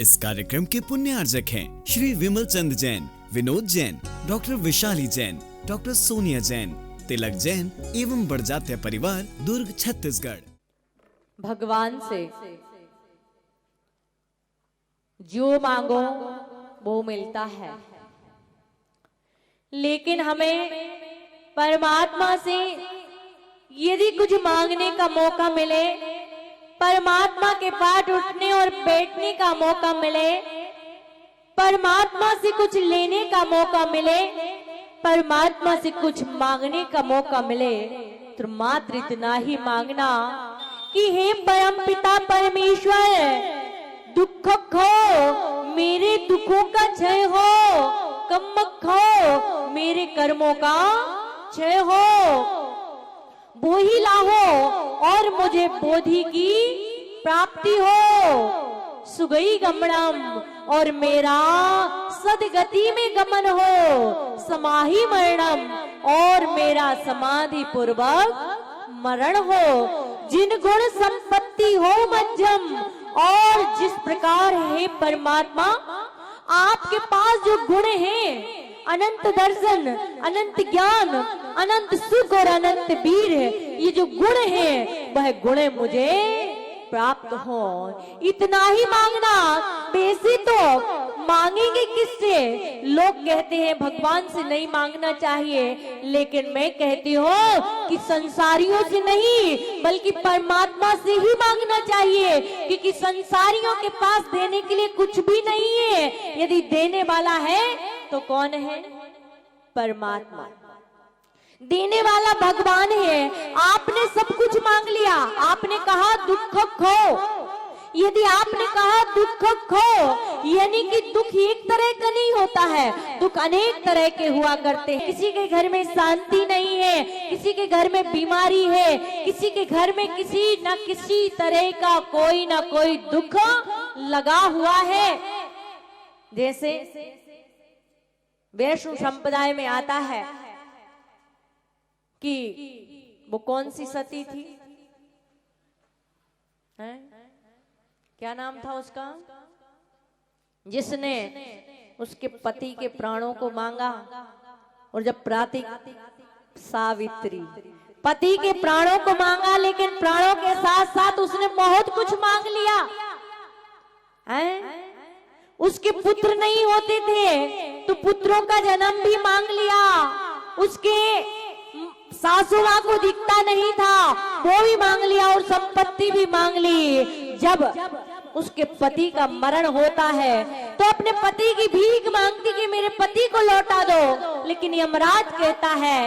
इस कार्यक्रम के पुण्यार्जक हैं श्री विमल चंद जैन, विनोद जैन, डॉक्टर विशाली जैन, डॉक्टर सोनिया जैन, तिलक जैन एवं बड़जात्या परिवार, दुर्ग, छत्तीसगढ़। भगवान से जो मांगो वो मिलता है, लेकिन हमें परमात्मा से यदि कुछ मांगने का मौका मिले, परमात्मा के पास उठने और बैठने का मौका मिले, परमात्मा से कुछ लेने का मौका मिले, परमात्मा से कुछ मांगने का मौका मिले, तो मात्र इतना ही मांगना कि हे परम पिता परमेश्वर, दुख खो मेरे दुखों का क्षय हो, कम खो मेरे कर्मों का क्षय हो, बोही लाहो और मुझे बोधि की प्राप्ति हो, सुगई गमनम और मेरा सदगति में गमन हो, समाहि मरणम और मेरा समाधि पूर्वक मरण हो, जिन गुण संपत्ति हो मध्यम और जिस प्रकार है परमात्मा आपके पास जो गुण हैं, अनंत दर्शन, अनंत ज्ञान, अनंत सुख और अनंत वीर, ये जो गुण है वह गुण मुझे प्राप्त हो, इतना ही मांगना। वैसे तो मांगेंगे किससे? लोग कहते हैं भगवान से नहीं मांगना चाहिए, लेकिन मैं कहती हूँ कि संसारियों से नहीं बल्कि परमात्मा से ही मांगना चाहिए, क्योंकि संसारियों के पास देने के लिए कुछ भी नहीं है। यदि देने वाला है तो कौन है? परमात्मा। देने वाला भगवान है। आपने सब कुछ मांग लिया, आपने कहा दुख खो, यदि आपने कहा दुख खो, यानी कि दुख एक तरह का नहीं होता है, दुख अनेक तरह के हुआ करते हैं। किसी के घर में शांति नहीं है, किसी के घर में बीमारी है, किसी के घर में किसी न किसी तरह का कोई ना कोई दुख लगा हुआ है। जैसे वैष्णव संप्रदाय में आता है कि वो कौन सी सती थी, हैं? क्या नाम था उसका, जिसने उसके पति के प्राणों को मांगा, और जब प्रातिक सावित्री, पति के प्राणों को मांगा, लेकिन प्राणों के साथ साथ उसने बहुत कुछ मांग लिया, हैं? उसके पुत्र नहीं होते थे तो पुत्रों का जन्म भी मांग लिया, उसके सासू मां को दिखता नहीं था वो भी मांग लिया, और संपत्ति भी मांग ली। जब उसके पति का मरण होता है तो अपने पति की भीख मांगती कि मेरे पति को लौटा दो, लेकिन यमराज कहता है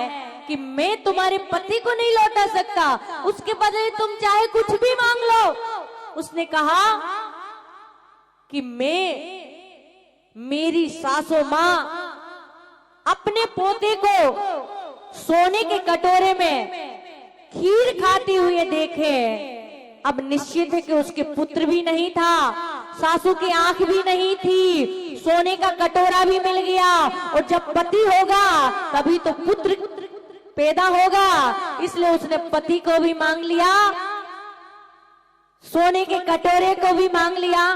कि मैं तुम्हारे पति को नहीं लौटा सकता, उसके बदले तुम चाहे कुछ भी मांग लो। उसने कहा कि मेरी सासू मां अपने पोते को सोने के कटोरे में खीर खाते हुए देखे, अब निश्चित है कि उसके पुत्र भी नहीं था, सासू की आंख भी नहीं थी, सोने का कटोरा भी मिल गया, और जब पति होगा तभी तो पुत्र पैदा होगा, इसलिए उसने पति को भी मांग लिया, सोने के कटोरे को भी मांग लिया,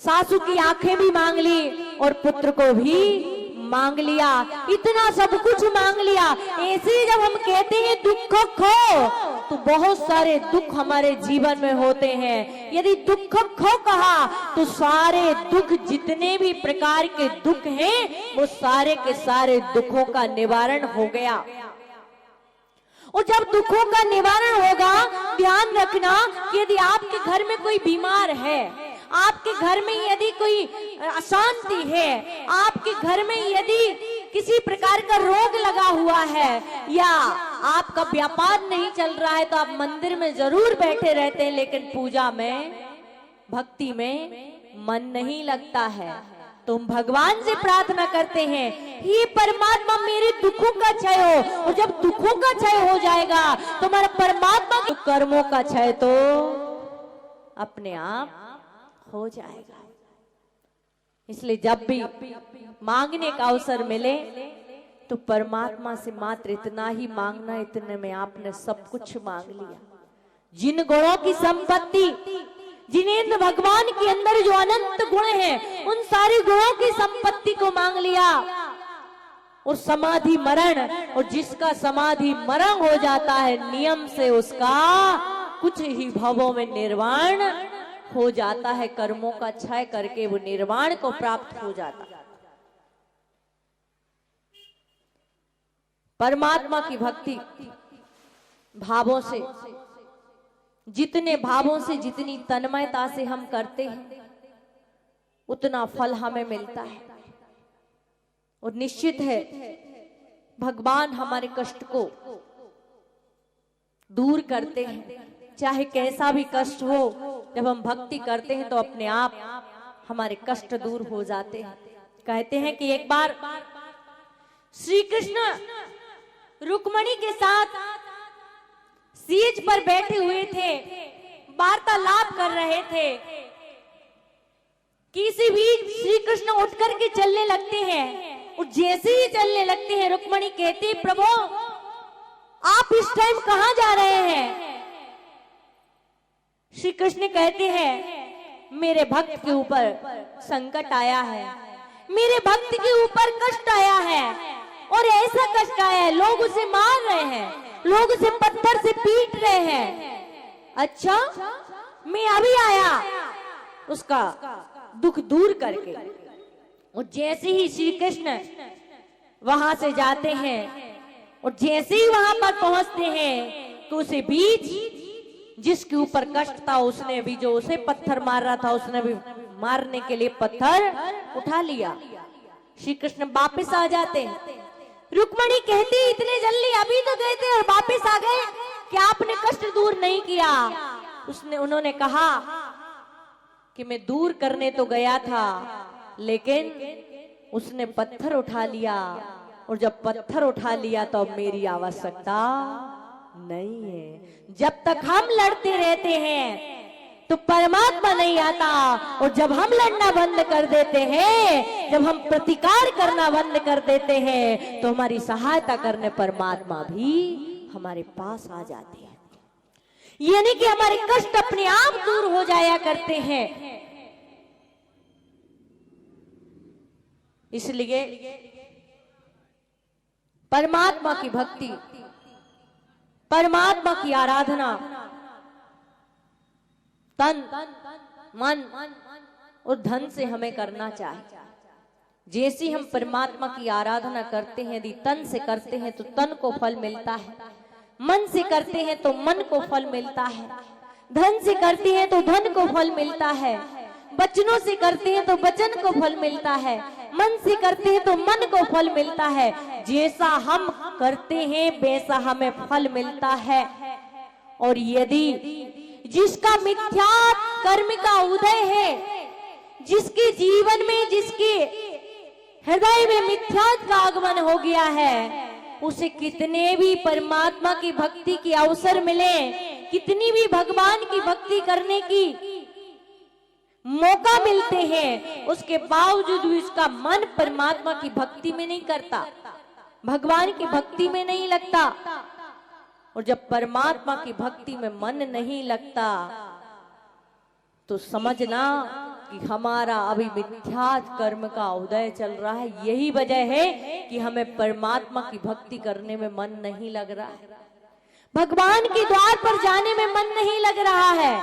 सासू की आंखें भी मांग ली और पुत्र को भी मांग लिया, इतना सब कुछ मांग लिया। ऐसे जब हम कहते हैं दुख खो, तो बहुत सारे दुख हमारे जीवन में होते हैं। यदि दुख खो कहा तो सारे दुख, जितने भी प्रकार के दुख हैं, वो सारे के सारे दुखों का निवारण हो गया। और जब दुखों का निवारण होगा, ध्यान रखना कि यदि आपके घर में कोई बीमार है, आपके घर में यदि कोई अशांति है, आपके घर में यदि किसी प्रकार का रोग लगा हुआ है, या आपका व्यापार नहीं चल रहा है, तो आप मंदिर में जरूर बैठे रहते हैं, लेकिन पूजा में, भक्ति में मन नहीं लगता है, तुम भगवान से प्रार्थना करते हैं, हे परमात्मा मेरे दुखों का क्षय हो, और जब दुखों का क्षय हो जाएगा तो हमारा परमात्मा के कर्मों का क्षय तो अपने आप हो जाएगा। इसलिए जब भी मांगने का अवसर मिले तो परमात्मा से मात्र इतना ही मांगना, इतने में आपने सब कुछ मांग लिया। जिन गुणों की संपत्ति, जिनेंद्र भगवान के अंदर जो अनंत गुण हैं, उन सारे गुणों की संपत्ति को मांग लिया और समाधि मरण, और जिसका समाधि मरण हो जाता है नियम से उसका कुछ ही भवों में निर्वाण हो जाता है, कर्मों का क्षय करके वो निर्वाण को प्राप्त हो जाता है। परमात्मा की भक्ति भावों से, जितने भावों से, जितनी तन्मयता से हम करते हैं उतना फल हमें मिलता है। और निश्चित है भगवान हमारे कष्ट को दूर करते हैं, चाहे कैसा भी कष्ट हो। जब हम भक्ति करते हैं तो अपने आप हमारे कष्ट दूर हो जाते हैं। कहते हैं कि एक बार श्री कृष्ण रुक्मणी के साथ सीज पर बैठे हुए थे, वार्तालाप कर रहे थे। किसी बीच श्री कृष्ण उठ करके चलने लगते हैं, और जैसे ही चलने लगते हैं रुक्मणी कहती, प्रभु आप इस टाइम कहां जा रहे हैं? श्री कृष्ण कहते हैं मेरे भक्त के ऊपर संकट आया है, मेरे भक्त के ऊपर कष्ट आया है, और ऐसा कष्ट आया है लोग उसे मार रहे हैं, लोग उसे पत्थर से पीट रहे हैं। अच्छा, मैं अभी आया उसका दुख दूर करके। और जैसे ही श्री कृष्ण वहां से जाते हैं और जैसे ही वहां पर पहुंचते हैं तो उसे बीच जिसके ऊपर कष्ट था उसने भी, जो उसे पत्थर मार रहा था उसने भी मारने के लिए पत्थर उठा लिया। श्री कृष्ण वापस आ जाते हैं। रुक्मणी कहती इतने जल्दी अभी तो गए थे और वापस आ गए, क्या आपने कष्ट दूर नहीं किया? उन्होंने कहा कि मैं दूर करने तो गया था, लेकिन उसने पत्थर उठा लिया, और जब पत्थर उठा लिया तो अब मेरी आवश्यकता नहीं है। जब तक हम लड़ते रहते हैं तो परमात्मा नहीं आता, और जब हम लड़ना बंद कर देते हैं, जब हम प्रतिकार करना बंद कर देते हैं, तो हमारी सहायता करने परमात्मा भी हमारे पास आ जाते हैं। यानी कि हमारे कष्ट अपने आप दूर हो जाया करते हैं। इसलिए परमात्मा की भक्ति, परमात्मा की आराधना तन, मन और धन से हमें करना चाहिए। जैसे हम परमात्मा की आराधना करते हैं, यदि तन से करते हैं तो तन को फल मिलता है, मन से करते हैं तो मन को फल मिलता है, धन से करते हैं तो धन को फल मिलता है, वचनों से करते हैं तो वचन को फल मिलता है, मन से करते हैं तो मन को फल मिलता है। जैसा हम करते हैं वैसा हमें फल मिलता है। और यदि जिसका मिथ्या कर्म का उदय है, जिसके जीवन में, जिसके हृदय में मिथ्या का आगमन हो गया है, उसे कितने भी परमात्मा की भक्ति के अवसर मिले, कितनी भी भगवान की भक्ति करने की मौका मिलते हैं, उसके बावजूद भी उसका मन परमात्मा की भक्ति में नहीं करता, भगवान की भक्ति में नहीं लगता। और जब परमात्मा की भक्ति में मन नहीं लगता तो समझना कि हमारा अभी मिथ्या कर्म का उदय चल रहा है। यही वजह है कि हमें परमात्मा की भक्ति करने में मन नहीं लग रहा है, भगवान के द्वार पर जाने में मन नहीं लग रहा है,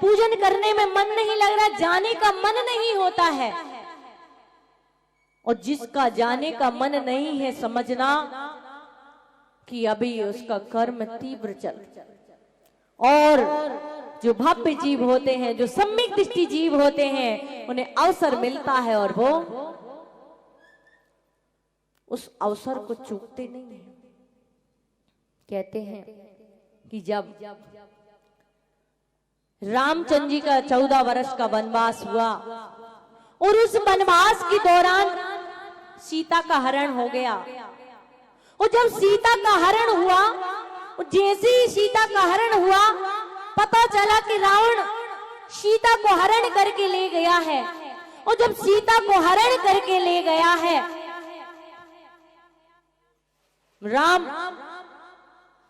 पूजन करने में मन नहीं लग रहा, जाने का मन नहीं होता है। और जिसका जाने का मन नहीं है, समझना कि अभी उसका कर्म तीव्र चल। और जो भव्य जीव होते हैं, जो सम्यक दृष्टि जीव होते हैं, उन्हें अवसर मिलता है और वो उस अवसर को चूकते नहीं है। कहते हैं कि जब रामचंद्र जी का 14 वर्ष का वनवास हुआ और उस वनवास के दौरान सीता का हरण हो गया, और जब सीता का हरण हुआ, जैसे ही सीता का हरण हुआ, पता चला कि रावण सीता को हरण करके ले गया है। और जब सीता को हरण करके ले गया है, राम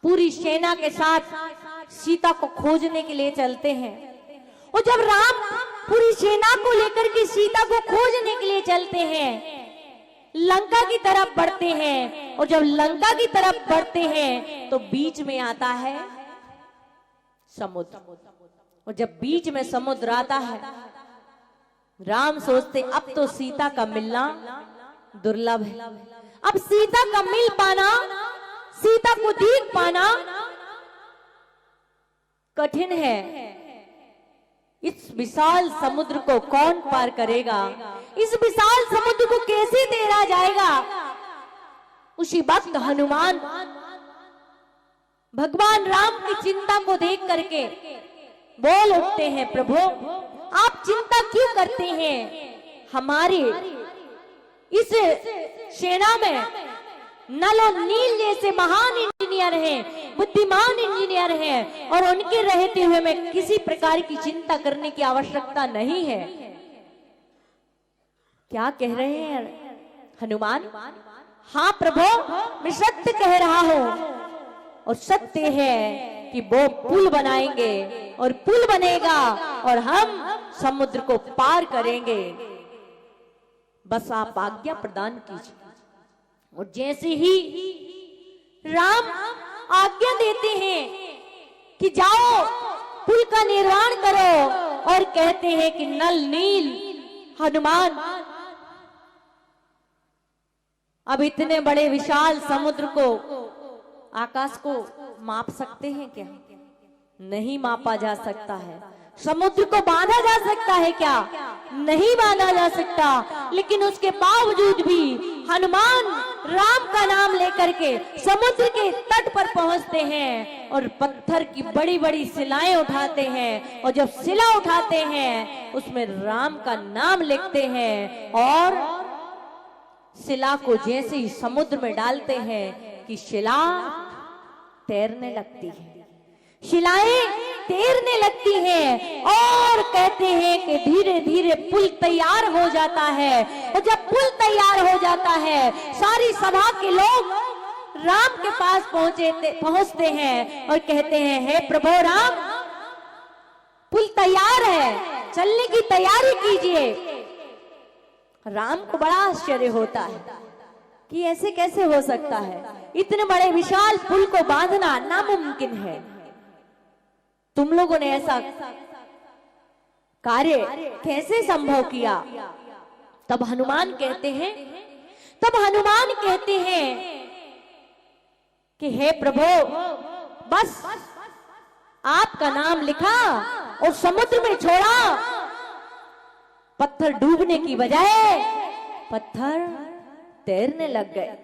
पूरी सेना के साथ सीता को खोजने के लिए चलते हैं। और जब राम पूरी सेना को लेकर के सीता को खोजने के लिए चलते हैं, लंका की तरफ बढ़ते हैं, और जब लंका की तरफ बढ़ते हैं तो बीच में आता है समुद्र। और जब बीच में समुद्र आता है, राम सोचते अब तो सीता का मिलना दुर्लभ है, अब सीता का मिल पाना, सीता को देख पाना कठिन है। इस विशाल समुद्र को कौन पार करेगा, इस विशाल समुद्र को कैसे तैरा जाएगा। उसी वक्त हनुमान भगवान राम की चिंता को देख करके बोल उठते हैं, प्रभु आप चिंता क्यों करते हैं, हमारे इस सेना में नल और नील जैसे महान इंजीनियर हैं, बुद्धिमान इंजीनियर हैं, और उनके रहते हुए मैं किसी प्रकार की चिंता करने की आवश्यकता नहीं है। क्या कह रहे हैं हनुमान? हाँ प्रभु, मैं सत्य कह रहा हूं, और सत्य है कि वो पुल बनाएंगे और पुल बनेगा और हम समुद्र को पार करेंगे, बस आप आज्ञा प्रदान कीजिए। और जैसे ही राम आज्ञा देते हैं कि जाओ पुल का निर्माण करो, और कहते हैं कि नल नील हनुमान अब इतने बड़े विशाल समुद्र को, आकाश को माप सकते हैं क्या? नहीं मापा जा सकता है। समुद्र को बांधा जा सकता है क्या? नहीं बांधा जा सकता। लेकिन उसके बावजूद भी हनुमान राम का नाम लेकर के समुद्र के तट पर पहुंचते हैं और पत्थर की बड़ी बड़ी शिलाएं उठाते हैं, और जब शिला उठाते हैं उसमें राम का नाम लिखते हैं, और शिला को जैसे ही समुद्र में डालते हैं कि शिला तैरने लगती है, शिलाएं तैरने लगती हैं, और कहते हैं कि धीरे धीरे पुल तैयार हो जाता है। और जब पुल तैयार हो जाता है, सारी सभा के लोग राम के पास पहुंचते हैं और कहते हैं, हे प्रभु राम, पुल तैयार है, चलने की तैयारी कीजिए। राम को बड़ा आश्चर्य होता है कि ऐसे कैसे हो सकता है, इतने बड़े विशाल पुल को बांधना नामुमकिन है, तुम लोगों ने ऐसा कार्य कैसे संभव किया? तब हनुमान कहते हैं कि हे प्रभु, बस आपका नाम लिखा और समुद्र में छोड़ा, पत्थर डूबने की बजाय पत्थर तैरने लग गए।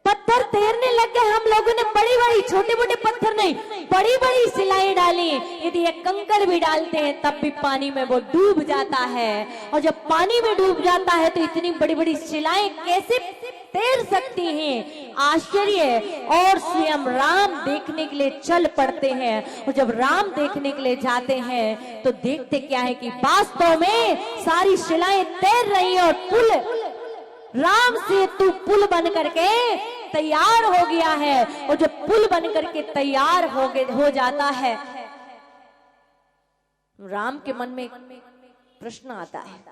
पत्थर तैरने लग गए। हम लोगों ने बड़ी बड़ी, छोटे मोटे पत्थर नहीं, बड़ी बड़ी शिलाएं डाली। यदि एक कंकड़ भी डालते हैं तब भी पानी में वो डूब जाता है, और जब पानी में डूब जाता है तो इतनी बड़ी बड़ी शिलाएं कैसे तैर सकती हैं? आश्चर्य। और स्वयं राम देखने के लिए चल पड़ते हैं, और जब राम देखने के लिए जाते हैं तो देखते क्या है कि वास्तव में सारी शिलाएं तैर रही है, और पुल राम से तू पुल बन करके तैयार हो गया है। और जब पुल बन करके तैयार हो जाता है, राम के मन में एक प्रश्न आता है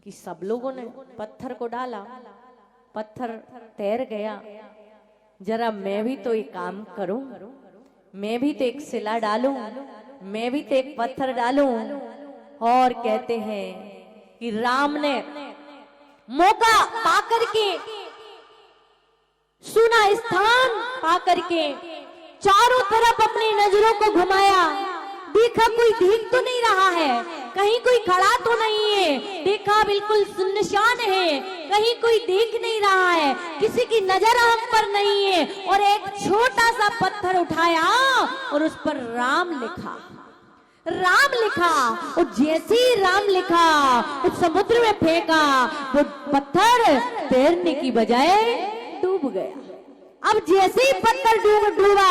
कि सब लोगों ने पत्थर को डाला, पत्थर तैर गया, जरा मैं भी तो एक काम करूं, मैं भी तो एक शिला डालूं, मैं भी तो एक पत्थर डालूं। और कहते हैं कि राम ने मौका पाकर के, सुना स्थान पाकर के, चारों तरफ अपनी नजरों को घुमाया, देखा कोई देख तो नहीं रहा है, कहीं कोई खड़ा तो नहीं है, देखा बिल्कुल सुनसान है, कहीं कोई देख नहीं रहा है, किसी की नजर हम पर नहीं है, और एक छोटा सा पत्थर उठाया और उस पर राम लिखा, राम लिखा। और जैसे ही राम लिखा उस समुद्र में फेंका, वो पत्थर तैरने की बजाय डूब गया। अब जैसे ही पत्थर डूबा,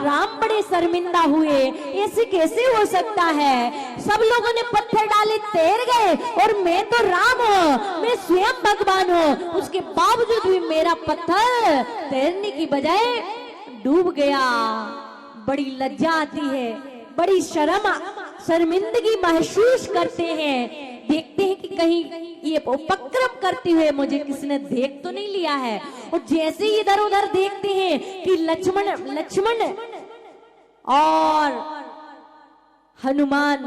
राम बड़े शर्मिंदा हुए, ऐसे कैसे हो सकता है? सब लोगों ने पत्थर डाले, तैर गए, और मैं तो राम हूँ, मैं स्वयं भगवान हूँ, उसके बावजूद भी मेरा पत्थर तैरने की बजाय डूब गया। बड़ी लज्जा आती है, बड़ी शर्मिंदगी महसूस करते हैं, देखते हैं कि कहीं ये उपक्रम करते हुए मुझे किसी ने देख तो नहीं लिया है। और जैसे ही इधर उधर देखते हैं कि लक्ष्मण और हनुमान,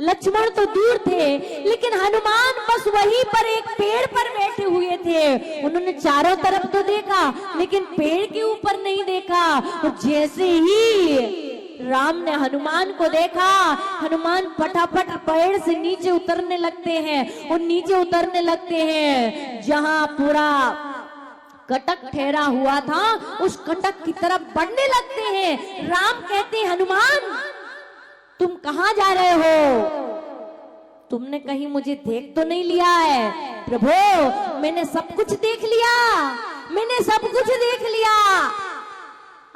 लक्ष्मण तो दूर थे लेकिन हनुमान बस वहीं पर एक पेड़ पर बैठे हुए थे। उन्होंने चारों तरफ तो देखा लेकिन पेड़ के ऊपर नहीं देखा। और जैसे ही राम ने हनुमान को देखा, हनुमान फटाफट पेड़ से नीचे उतरने लगते हैं। और नीचे उतरने लगते हैं जहां पूरा कटक ठहरा हुआ था, उस कटक की तरफ बढ़ने लगते हैं। राम कहते हैं, हनुमान तुम कहां जा रहे हो? तुमने कहीं मुझे देख तो नहीं लिया है? प्रभु मैंने सब कुछ देख लिया, मैंने सब कुछ देख लिया।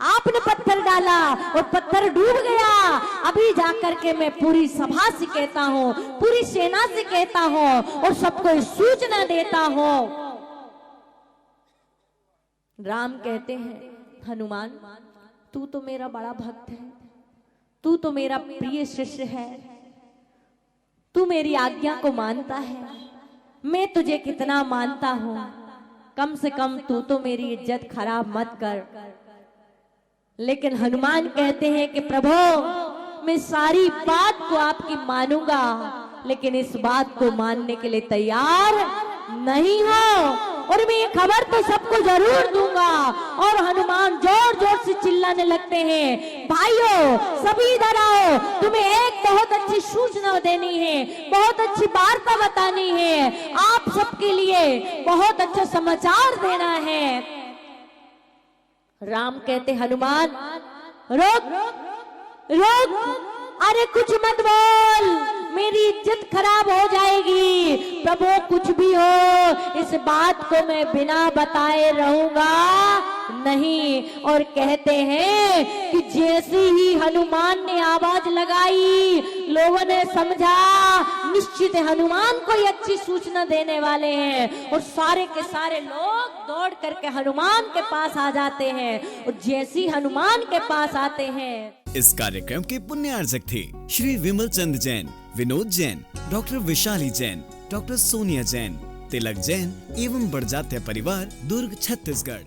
आपने पत्थर डाला और पत्थर डूब गया। अभी जाकर के मैं पूरी सभा से कहता हूँ, पूरी सेना से कहता हूँ और सबको सूचना देता हूँ। राम कहते हैं, हनुमान तू तो मेरा बड़ा भक्त है, तू तो मेरा प्रिय शिष्य है, तू मेरी आज्ञा को मानता है, मैं तुझे कितना मानता हूं, कम से कम तू तो मेरी इज्जत खराब मत कर। लेकिन हनुमान कहते हैं कि प्रभु मैं सारी बात को आपकी मानूंगा लेकिन इस बात को मानने के लिए तैयार नहीं हो, और मैं ये खबर तो सबको जरूर दूंगा। और हनुमान जोर जोर से चिल्लाने लगते हैं, भाइयों सभी इधर आओ, तुम्हें एक बहुत अच्छी सूचना देनी है, बहुत अच्छी वार्ता बतानी है, आप सबके लिए बहुत अच्छा समाचार देना है। राम कहते, हनुमान रोक रोक, अरे कुछ मत बोल, मेरी इज्जत खराब हो जाएगी। प्रभु कुछ भी हो इस बात को मैं बिना बताए रहूंगा नहीं। और कहते हैं कि जैसे ही हनुमान ने आवाज लगाई, लोगों ने समझा निश्चित हनुमान को अच्छी सूचना देने वाले हैं। और सारे के सारे लोग दौड़ करके हनुमान के पास आ जाते हैं। और जैसे ही हनुमान के पास आते हैं, इस कार्यक्रम के पुण्यार्जक थे श्री विमल चंद जैन, विनोद जैन, डॉक्टर विशाली जैन, डॉक्टर सोनिया जैन, तिलक जैन एवं बड़जात्या परिवार, दुर्ग, छत्तीसगढ़।